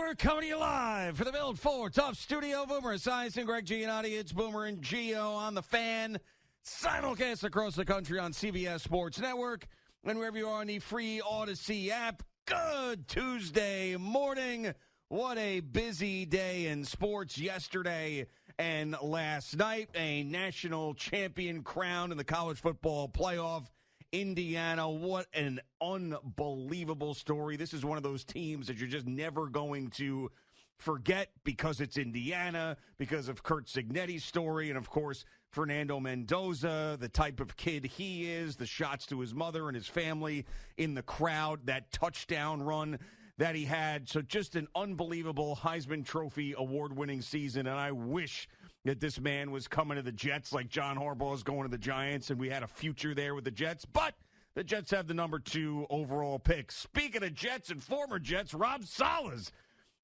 We're coming to you live for the Build 4 Tough Studio. Boomer Esiason and Greg Giannotti. It's Boomer and Gio on the Fan. Simulcast across the country on CBS Sports Network and wherever you are on the free Odyssey app. Good Tuesday morning. What a busy day in sports yesterday and last night. A national champion crowned in the college football playoff. Indiana, what an unbelievable story. This is one of those teams that you're just never going to forget because it's Indiana, because of Curt Cignetti's story, and, of course, Fernando Mendoza, the type of kid he is, the shots to his mother and his family in the crowd, that touchdown run that he had. So just an unbelievable Heisman Trophy award-winning season, and I wish that this man was coming to the Jets like John Harbaugh is going to the Giants, and we had a future there with the Jets. But the Jets have the number 2 overall pick. Speaking of Jets and former Jets, Rob Saleh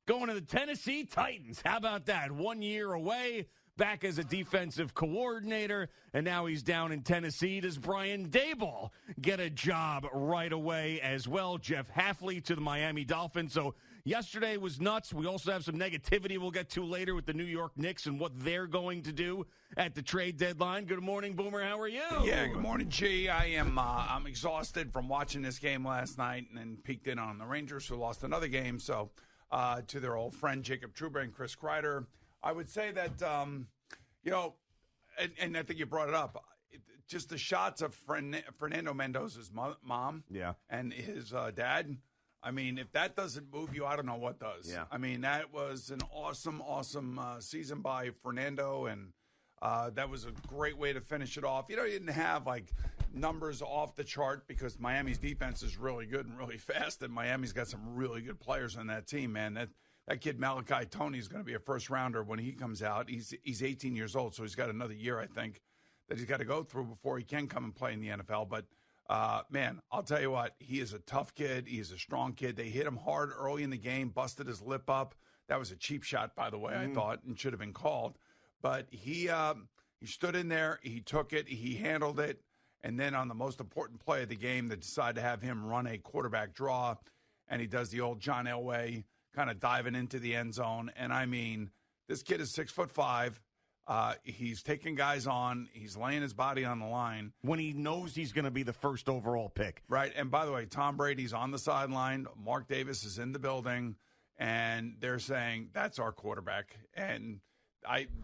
going to the Tennessee Titans. How about that? 1 year away, back as a defensive coordinator, and now he's down in Tennessee. Does Brian Daboll get a job right away as well? Jeff Hafley to the Miami Dolphins. So yesterday was nuts. We also have some negativity we'll get to later with the New York Knicks and what they're going to do at the trade deadline. Good morning, Boomer. How are you? Yeah, good morning, G. I'm exhausted from watching this game last night and then peeked in on the Rangers, who lost another game. So to their old friend Jacob Trouba and Chris Kreider, I would say that, and I think you brought it up, just the shots of Fernando Mendoza's mom and his dad. I mean, if that doesn't move you, I don't know what does. Yeah. I mean, that was an awesome season by Fernando, and that was a great way to finish it off. You know, he didn't have, like, numbers off the chart because Miami's defense is really good and really fast, and Miami's got some really good players on that team, man. That kid Malachi Tony is going to be a first-rounder when he comes out. He's 18 years old, so he's got another year, I think, that he's got to go through before he can come and play in the NFL. But, man, I'll tell you what, he is a tough kid. He is a strong kid. They hit him hard early in the game, busted his lip up. That was a cheap shot, by the way, I thought, and should have been called. But he stood in there. He took it. He handled it. And then on the most important play of the game, they decided to have him run a quarterback draw, and he does the old John Elway, kind of diving into the end zone. And, I mean, this kid is 6'5". He's taking guys on. He's laying his body on the line. When he knows he's going to be the first overall pick. Right. And, by the way, Tom Brady's on the sideline. Mark Davis is in the building. And they're saying, that's our quarterback. And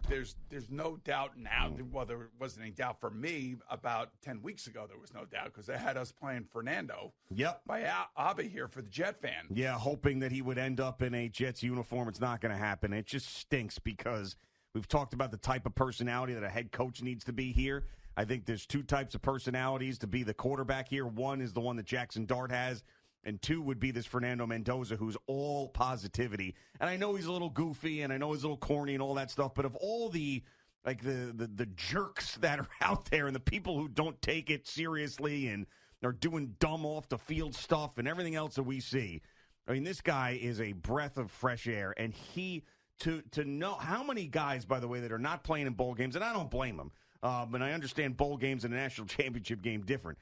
there's no doubt now. Well, there wasn't any doubt for me about 10 weeks ago. There was no doubt because they had us playing Fernando. Yep. By Abba here for the Jet fan. Yeah, hoping that he would end up in a Jets uniform. It's not going to happen. It just stinks because we've talked about the type of personality that a head coach needs to be here. I think there's 2 types of personalities to be the quarterback here. One is the one that Jackson Dart has. And 2 would be this Fernando Mendoza, who's all positivity. And I know he's a little goofy, and I know he's a little corny and all that stuff. But of all the jerks that are out there and the people who don't take it seriously and are doing dumb off the field stuff and everything else that we see, I mean, this guy is a breath of fresh air. And to know how many guys, by the way, that are not playing in bowl games, and I don't blame them. But I understand bowl games and a national championship game different.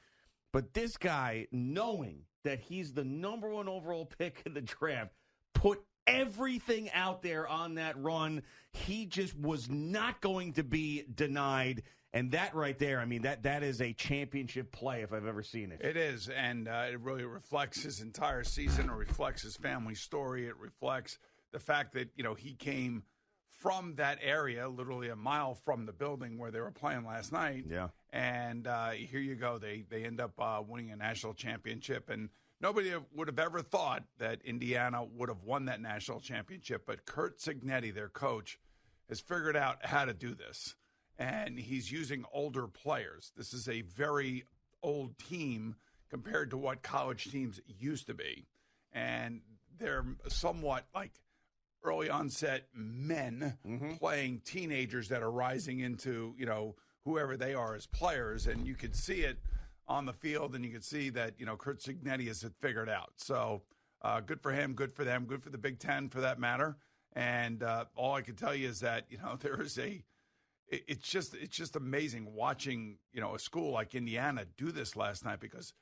But this guy, knowing that he's the number 1 overall pick in the draft, put everything out there on that run. He just was not going to be denied. And that right there, I mean, that is a championship play if I've ever seen it. It is, and it really reflects his entire season. It reflects his family story. It reflects the fact that, you know, he came from that area, literally a mile from the building where they were playing last night. Yeah. And here you go. They end up winning a national championship. And nobody would have ever thought that Indiana would have won that national championship. But Curt Cignetti, their coach, has figured out how to do this. And he's using older players. This is a very old team compared to what college teams used to be. And they're somewhat like early onset men playing teenagers that are rising into, you know, whoever they are as players. And you could see it on the field, and you could see that, you know, Curt Cignetti has it figured out. So good for him, good for them, good for the Big Ten for that matter. And all I can tell you is that, you know, there is it's just amazing watching, you know, a school like Indiana do this last night, because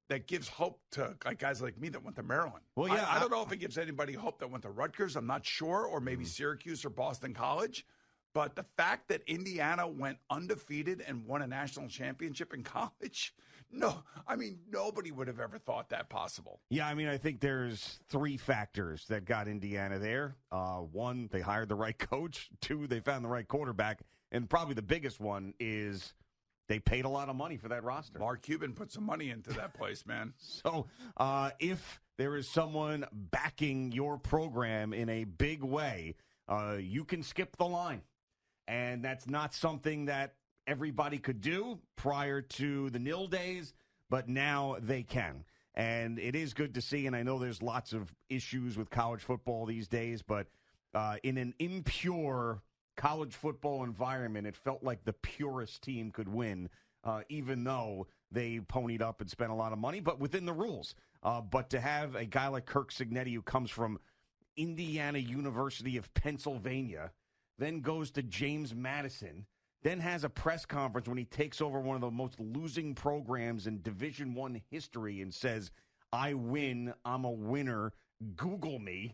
that gives hope to guys like me that went to Maryland. Well, yeah, I don't know if it gives anybody hope that went to Rutgers. I'm not sure, or maybe Syracuse or Boston College. But the fact that Indiana went undefeated and won a national championship in college, nobody would have ever thought that possible. Yeah, I think there's 3 factors that got Indiana there. 1, they hired the right coach. 2, they found the right quarterback. And probably the biggest one is they paid a lot of money for that roster. Mark Cuban put some money into that place, man. So if there is someone backing your program in a big way, you can skip the line. And that's not something that everybody could do prior to the nil days, but now they can. And it is good to see, and I know there's lots of issues with college football these days, but in an impure college football environment, it felt like the purest team could win, even though they ponied up and spent a lot of money, but within the rules. But to have a guy like Kirk Cignetti, who comes from Indiana University of Pennsylvania, then goes to James Madison, then has a press conference when he takes over one of the most losing programs in Division I history and says, I win, I'm a winner, Google me.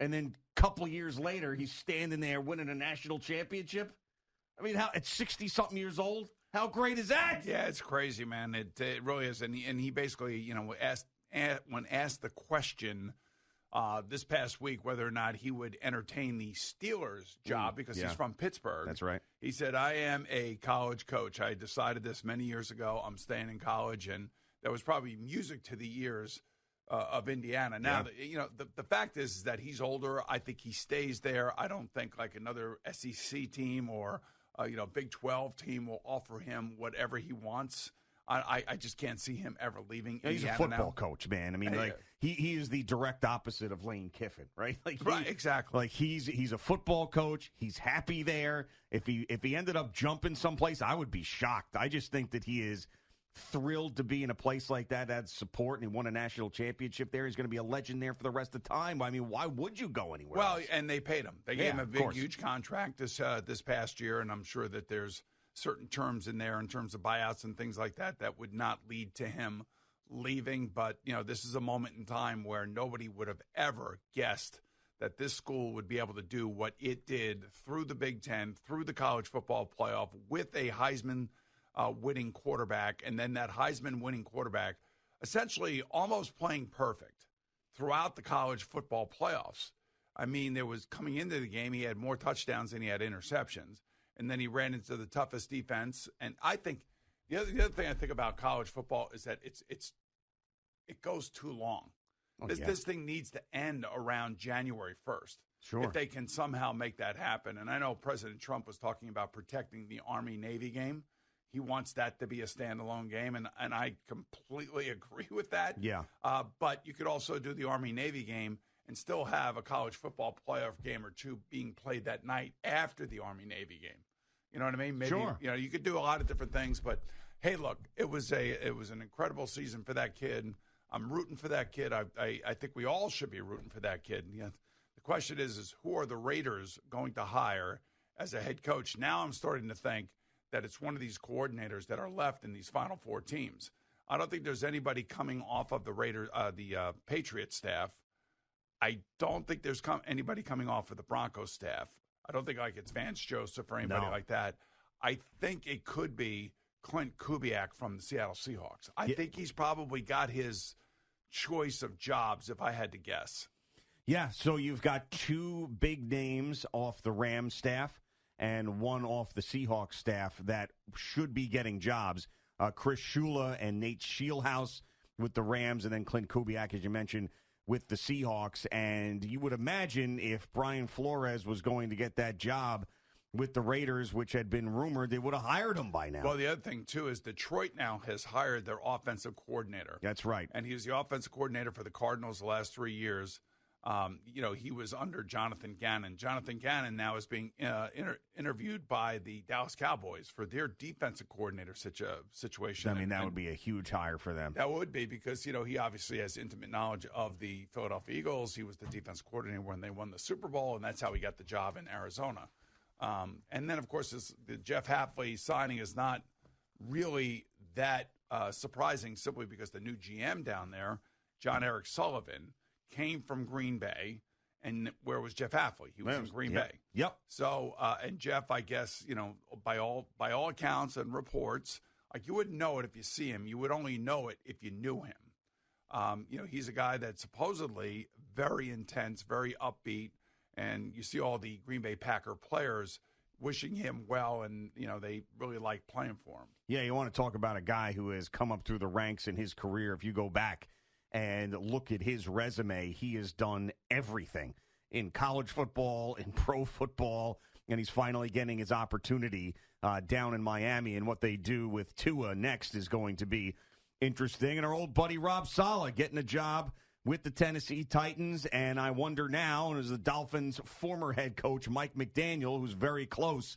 And then a couple years later, he's standing there winning a national championship. At 60-something years old, how great is that? Yeah, it's crazy, man. It really is. And he basically, when asked the question this past week whether or not he would entertain the Steelers job because he's from Pittsburgh. That's right. He said, I am a college coach. I decided this many years ago. I'm staying in college. And that was probably music to the ears of Indiana. Now, the fact is that he's older. I think he stays there. I don't think like another SEC team or Big 12 team will offer him whatever he wants. I just can't see him ever leaving Indiana. He's a football coach, man. He is the direct opposite of Lane Kiffin, right? Right, exactly. Like he's a football coach. He's happy there. If he ended up jumping someplace, I would be shocked. I just think that he is thrilled to be in a place like that, had support, and he won a national championship there. He's going to be a legend there for the rest of the time. Why would you go anywhere else? And they paid him. They gave him a huge contract this past year, and I'm sure that there's certain terms in there in terms of buyouts and things like that that would not lead to him leaving. But, this is a moment in time where nobody would have ever guessed that this school would be able to do what it did through the Big Ten, through the college football playoff with a Heisman-winning quarterback, and then that Heisman-winning quarterback essentially almost playing perfect throughout the college football playoffs. There was coming into the game, he had more touchdowns than he had interceptions. And then he ran into the toughest defense. And I think the other thing I think about college football is that it goes too long. This thing needs to end around January 1st. Sure. If they can somehow make that happen. And I know President Trump was talking about protecting the Army-Navy game. He wants that to be a standalone game, and I completely agree with that. Yeah. But you could also do the Army-Navy game and still have a college football playoff game or two being played that night after the Army-Navy game. You know what I mean? Maybe, sure. You could do a lot of different things. But, hey, look, it was an incredible season for that kid. I'm rooting for that kid. I think we all should be rooting for that kid. The question is who are the Raiders going to hire as a head coach? Now I'm starting to think that it's one of these coordinators that are left in these Final Four teams. I don't think there's anybody coming off of the Patriots staff. I don't think there's anybody coming off of the Broncos staff. I don't think it's Vance Joseph or anybody like that. I think it could be Clint Kubiak from the Seattle Seahawks. I think he's probably got his choice of jobs, if I had to guess. Yeah, so you've got 2 big names off the Rams staff and one off the Seahawks staff that should be getting jobs. Chris Shula and Nate Shieldhouse with the Rams, and then Clint Kubiak, as you mentioned, with the Seahawks. And you would imagine if Brian Flores was going to get that job with the Raiders, which had been rumored, they would have hired him by now. Well, the other thing, too, is Detroit now has hired their offensive coordinator. That's right. And he was the offensive coordinator for the Cardinals the last 3 years. He was under Jonathan Gannon. Jonathan Gannon now is being interviewed by the Dallas Cowboys for their defensive coordinator situation. That would be a huge hire for them. That would be because, he obviously has intimate knowledge of the Philadelphia Eagles. He was the defensive coordinator when they won the Super Bowl, and that's how he got the job in Arizona. And then, of course, the Jeff Hafley signing is not really that surprising simply because the new GM down there, John Eric Sullivan, came from Green Bay. And where was Jeff Hafley? He was in Green Bay. Yep. So, and Jeff, I guess, by all accounts and reports, like you wouldn't know it if you see him. You would only know it if you knew him. He's a guy that's supposedly very intense, very upbeat, and you see all the Green Bay Packer players wishing him well, and, they really like playing for him. Yeah, you want to talk about a guy who has come up through the ranks in his career. If you go back and look at his resume, he has done everything in college football, in pro football, and he's finally getting his opportunity down in Miami. And what they do with Tua next is going to be interesting. And our old buddy Rob Saleh getting a job with the Tennessee Titans. And I wonder now, and as the Dolphins' former head coach, Mike McDaniel, who's very close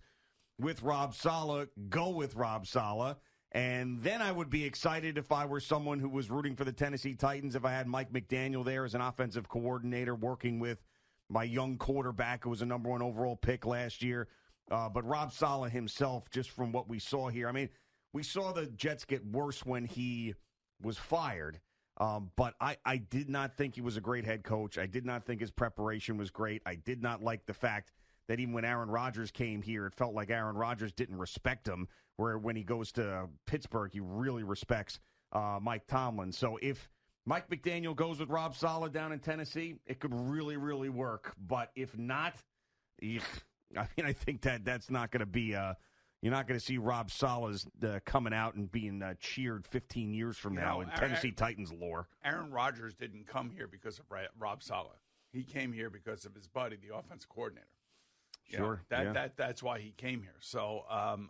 with Rob Saleh, go with Rob Saleh. And then I would be excited if I were someone who was rooting for the Tennessee Titans, if I had Mike McDaniel there as an offensive coordinator working with my young quarterback who was a number 1 overall pick last year. But Rob Saleh himself, just from what we saw here, I mean, we saw the Jets get worse when he was fired. But I did not think he was a great head coach. I did not think his preparation was great. I did not like the fact that even when Aaron Rodgers came here, it felt like Aaron Rodgers didn't respect him, where when he goes to Pittsburgh, he really respects Mike Tomlin. So if Mike McDaniel goes with Rob Saleh down in Tennessee, it could really, really work. But if not, I think that's not going to be you're not going to see Rob Saleh's coming out and being cheered 15 years from now in Tennessee Titans lore. Aaron Rodgers didn't come here because of Rob Saleh. He came here because of his buddy, the offensive coordinator. That's why he came here. So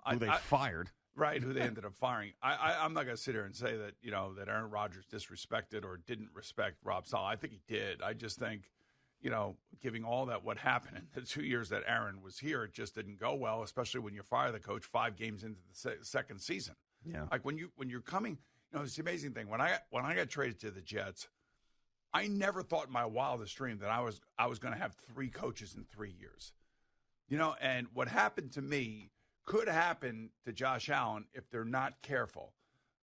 who they fired. Right, who they ended up firing. I'm not going to sit here and say that, that Aaron Rodgers disrespected or didn't respect Rob Saleh. I think he did. I just think, giving all that what happened in the 2 years that Aaron was here, it just didn't go well, especially when you fire the coach 5 games into the second season. Yeah. Like when you're coming, it's the amazing thing. When I got traded to the Jets, I never thought in my wildest dream that I was going to have 3 coaches in 3 years. And what happened to me could happen to Josh Allen if they're not careful.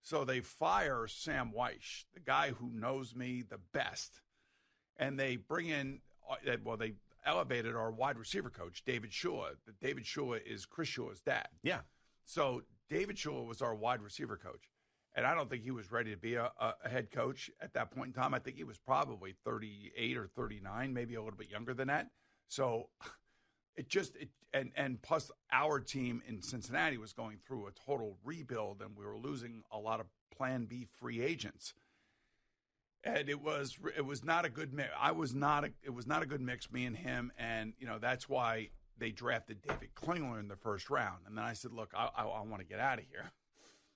So they fire Sam Weish, the guy who knows me the best. And they bring in, they elevated our wide receiver coach, David Shula. David Shula is Chris Shula's dad. Yeah. So David Shula was our wide receiver coach. And I don't think he was ready to be a head coach at that point in time. I think he was probably 38 or 39, maybe a little bit younger than that. So and plus our team in Cincinnati was going through a total rebuild, and we were losing a lot of Plan B free agents. And it was not a good mix. It was not a good mix, me and him, and that's why they drafted David Klingler in the first round. And then I said, look, I want to get out of here.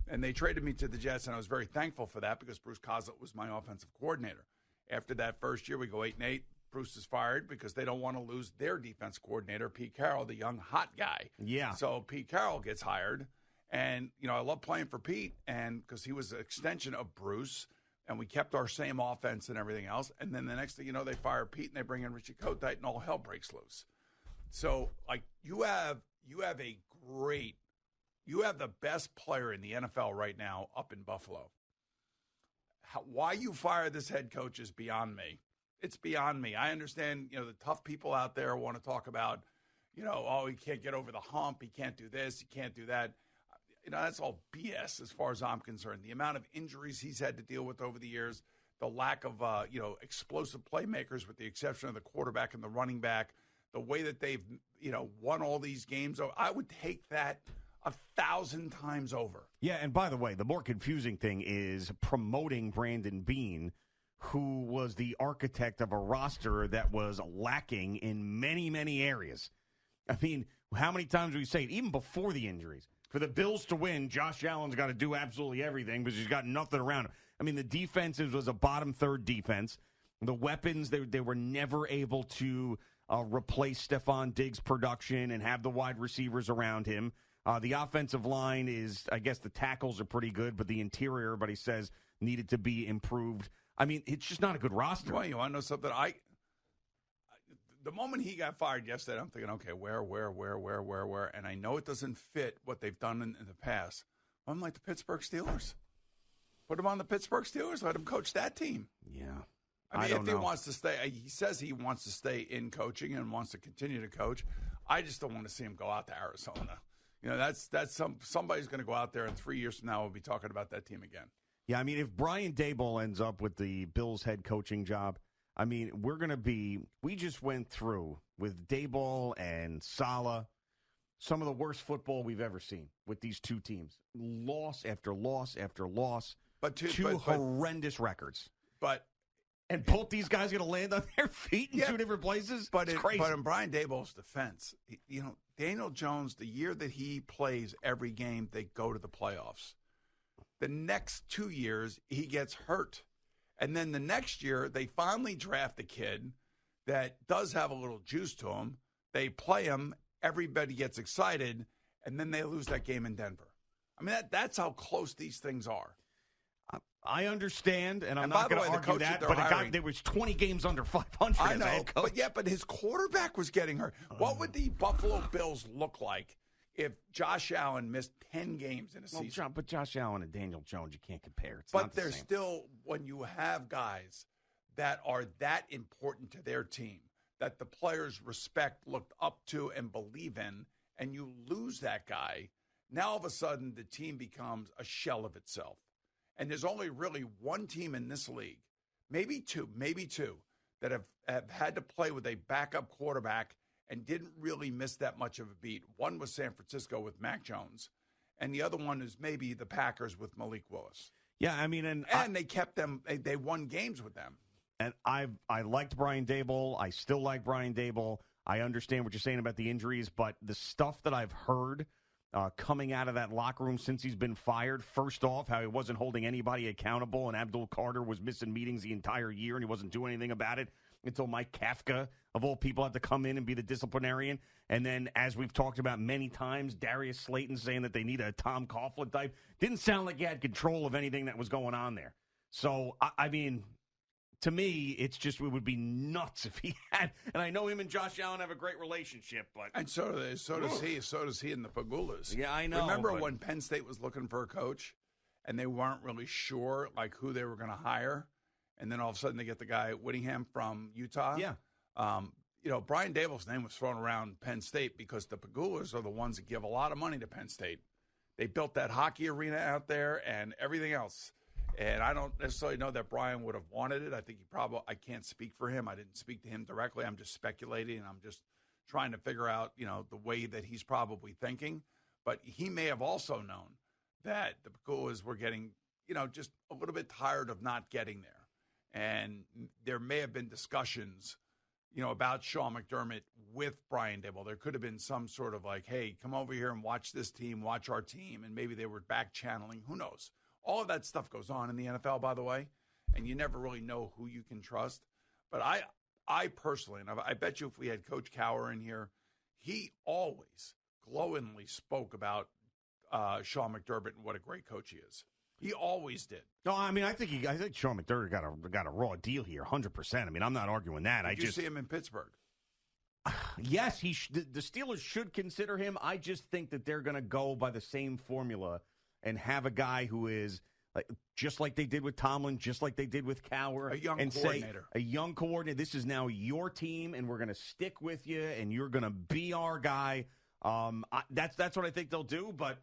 And they traded me to the Jets, and I was very thankful for that because Bruce Coslet was my offensive coordinator. After that first year, we go 8-8. Bruce is fired because they don't want to lose their defense coordinator, Pete Carroll, the young hot guy. Yeah. So Pete Carroll gets hired, and I love playing for Pete, and because he was an extension of Bruce, and we kept our same offense and everything else. And then the next thing you know, they fire Pete and they bring in Richie Kotite, and all hell breaks loose. So like you have the best player in the NFL right now up in Buffalo. Why you fire this head coach is beyond me. It's beyond me. I understand, the tough people out there want to talk about, he can't get over the hump. He can't do this. He can't do that. That's all BS as far as I'm concerned. The amount of injuries he's had to deal with over the years, the lack of, explosive playmakers with the exception of the quarterback and the running back, the way that they've, won all these games. I would take that 1,000 times over. Yeah, and by the way, the more confusing thing is promoting Brandon Beane, who was the architect of a roster that was lacking in many, many areas. I mean, how many times do we say it, even before the injuries? For the Bills to win, Josh Allen's got to do absolutely everything because he's got nothing around him. I mean, the defense was a bottom third defense. The weapons, they were never able to replace Stephon Diggs' production and have the wide receivers around him. The offensive line is, I guess the tackles are pretty good, but the interior, everybody says, needed to be improved. I mean, it's just not a good roster. Well, you want to know something? The moment he got fired yesterday, I'm thinking, okay, where? And I know it doesn't fit what they've done in the past. I'm like the Pittsburgh Steelers. Put him on the Pittsburgh Steelers. Let him coach that team. Yeah. I mean, don't if know. he wants to stay, he says he wants to stay in coaching and wants to continue to coach. I just don't want to see him go out to Arizona. Somebody's going to go out there, and 3 years from now, we'll be talking about that team again. Yeah, I mean, if Brian Daboll ends up with the Bills head coaching job, I mean, we just went through with Daboll and Saleh some of the worst football we've ever seen with these two teams. Loss after loss after loss. But two horrendous records. And both these guys going to land on their feet in two different places? It's crazy. But in Brian Daboll's defense, Daniel Jones, the year that he plays every game, they go to the playoffs. The next 2 years, he gets hurt. And then the next year, they finally draft a kid that does have a little juice to him. They play him. Everybody gets excited. And then they lose that game in Denver. I mean, that's how close these things are. I understand, and I'm not going to argue that, but there was 20 games under 500 I as know, a head coach. but his quarterback was getting hurt. What would the Buffalo Bills look like if Josh Allen missed 10 games in a season? But Josh Allen and Daniel Jones, you can't compare. But they're still, when you have guys that are that important to their team, that the players respect, look up to, and believe in, and you lose that guy, now all of a sudden the team becomes a shell of itself. And there's only really one team in this league, maybe two, that have had to play with a backup quarterback and didn't really miss that much of a beat. One was San Francisco with Mac Jones, and the other one is maybe the Packers with Malik Willis. Yeah, I mean, and they kept them. They won games with them. And I liked Brian Daboll. I still like Brian Daboll. I understand what you're saying about the injuries, but the stuff that I've heard coming out of that locker room since he's been fired, first off, how he wasn't holding anybody accountable, and Abdul Carter was missing meetings the entire year, and he wasn't doing anything about it until Mike Kafka, of all people, had to come in and be the disciplinarian. And then, as we've talked about many times, Darius Slayton saying that they need a Tom Coughlin type. Didn't sound like he had control of anything that was going on there. So, I mean, to me, it would be nuts if he had. And I know him and Josh Allen have a great relationship, but and so does he and the Pagulas. Yeah, I know. Remember when Penn State was looking for a coach, and they weren't really sure like who they were going to hire, and then all of a sudden they get the guy Whittingham from Utah. Yeah. Brian Daboll's name was thrown around Penn State because the Pagulas are the ones that give a lot of money to Penn State. They built that hockey arena out there and everything else. And I don't necessarily know that Brian would have wanted it. I think I can't speak for him. I didn't speak to him directly. I'm just speculating, and I'm just trying to figure out, the way that he's probably thinking. But he may have also known that the Pagulas were getting, just a little bit tired of not getting there. And there may have been discussions, about Sean McDermott with Brian Daboll. There could have been some sort of like, hey, come over here and watch this team, watch our team. And maybe they were back channeling. Who knows? All of that stuff goes on in the NFL, by the way, and you never really know who you can trust. But I personally, and I bet you if we had Coach Cowher in here, he always glowingly spoke about Sean McDermott and what a great coach he is. He always did. No, I mean, I think Sean McDermott got a raw deal here, 100%. I mean, I'm not arguing that. Did you see him in Pittsburgh? Yes, the Steelers should consider him. I just think that they're going to go by the same formula and have a guy who is just like they did with Tomlin, just like they did with Cowher. A young coordinator. A young coordinator. This is now your team, and we're going to stick with you, and you're going to be our guy. That's what I think they'll do, but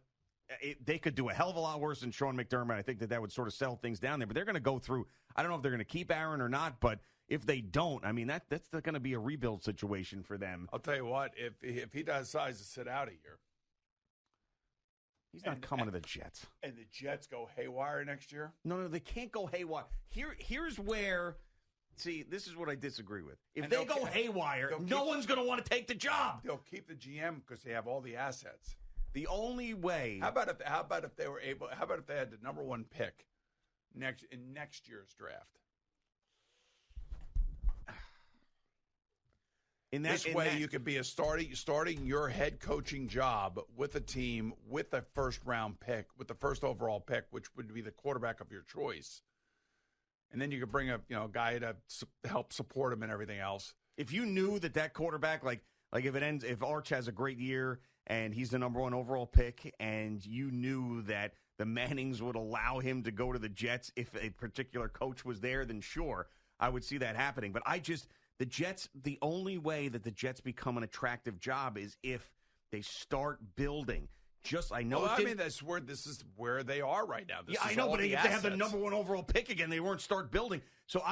they could do a hell of a lot worse than Sean McDermott. I think that would sort of settle things down there. But they're going to go through, I don't know if they're going to keep Aaron or not, but if they don't, I mean, that's going to be a rebuild situation for them. I'll tell you what, if he decides to sit out a year, he's not coming to the Jets. And the Jets go haywire next year? No, they can't go haywire. Here's where, see, this is what I disagree with. If they go haywire, no one's going to want to take the job. They'll keep the GM because they have all the assets. The only way. How about if they were able? How about if they had the number one pick in next year's draft? This way, you could be starting your head coaching job with a team with a first round pick, with the first overall pick, which would be the quarterback of your choice, and then you could bring a guy to help support him and everything else. If you knew that quarterback, like if Arch has a great year and he's the number one overall pick, and you knew that the Mannings would allow him to go to the Jets if a particular coach was there, then sure, I would see that happening. But the Jets, the only way that the Jets become an attractive job is if they start building. This is where they are right now. I know, but if they have the number 1 overall pick again, they won't start building. So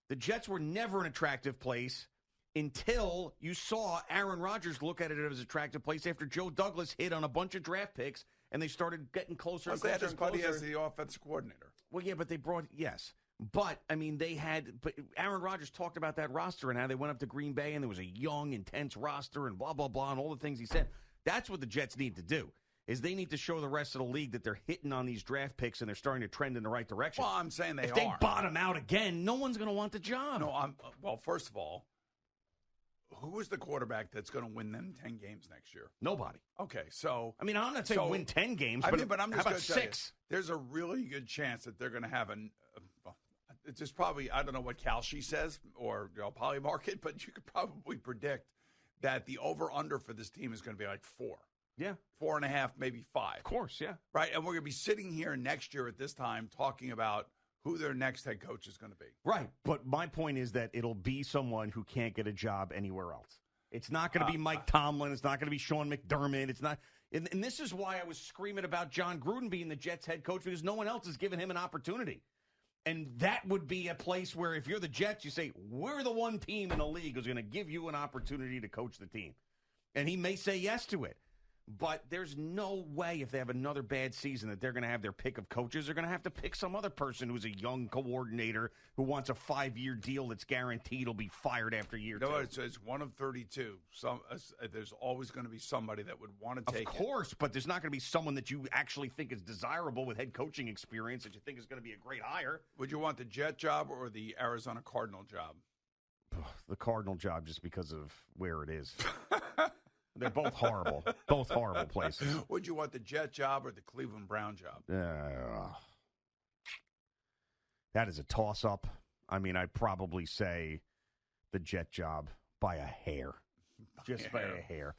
the Jets were never an attractive place until you saw Aaron Rodgers look at it as an attractive place after Joe Douglas hit on a bunch of draft picks and they started getting closer and closer. They had his buddy as the offensive coordinator. Well, yeah, but they brought But, Aaron Rodgers talked about that roster and how they went up to Green Bay and there was a young, intense roster and blah, blah, blah, and all the things he said. That's what the Jets need to do, is they need to show the rest of the league that they're hitting on these draft picks and they're starting to trend in the right direction. Well, I'm saying if they bottom out again, no one's going to want the job. No, well, first of all, who is the quarterback that's going to win them 10 games next year? Nobody. Okay, so... I'm not saying win 10 games, but I'm just how about 6? There's a really good chance that they're going to have it's just probably, I don't know what Kalshi says or Polymarket, but you could probably predict that the over-under for this team is going to be like 4. Yeah. 4.5, maybe 5. Of course, yeah. Right, and we're going to be sitting here next year at this time talking about who their next head coach is going to be. Right, but my point is that it'll be someone who can't get a job anywhere else. It's not going to be Mike Tomlin. It's not going to be Sean McDermott. It's not, and this is why I was screaming about John Gruden being the Jets head coach, because no one else has given him an opportunity. And that would be a place where if you're the Jets, you say, we're the one team in the league who's going to give you an opportunity to coach the team. And he may say yes to it. But there's no way if they have another bad season that they're going to have their pick of coaches. They're going to have to pick some other person who's a young coordinator who wants a 5-year deal that's guaranteed will be fired after year 2. No, it's 1 of 32. There's always going to be somebody that would want to take it. Of course, but there's not going to be someone that you actually think is desirable with head coaching experience that you think is going to be a great hire. Would you want the Jet job or the Arizona Cardinal job? The Cardinal job, just because of where it is. They're both horrible. Both horrible places. Would you want the Jet job or the Cleveland Brown job? That is a toss-up. I mean, I'd probably say the Jet job by a hair. Just by a hair.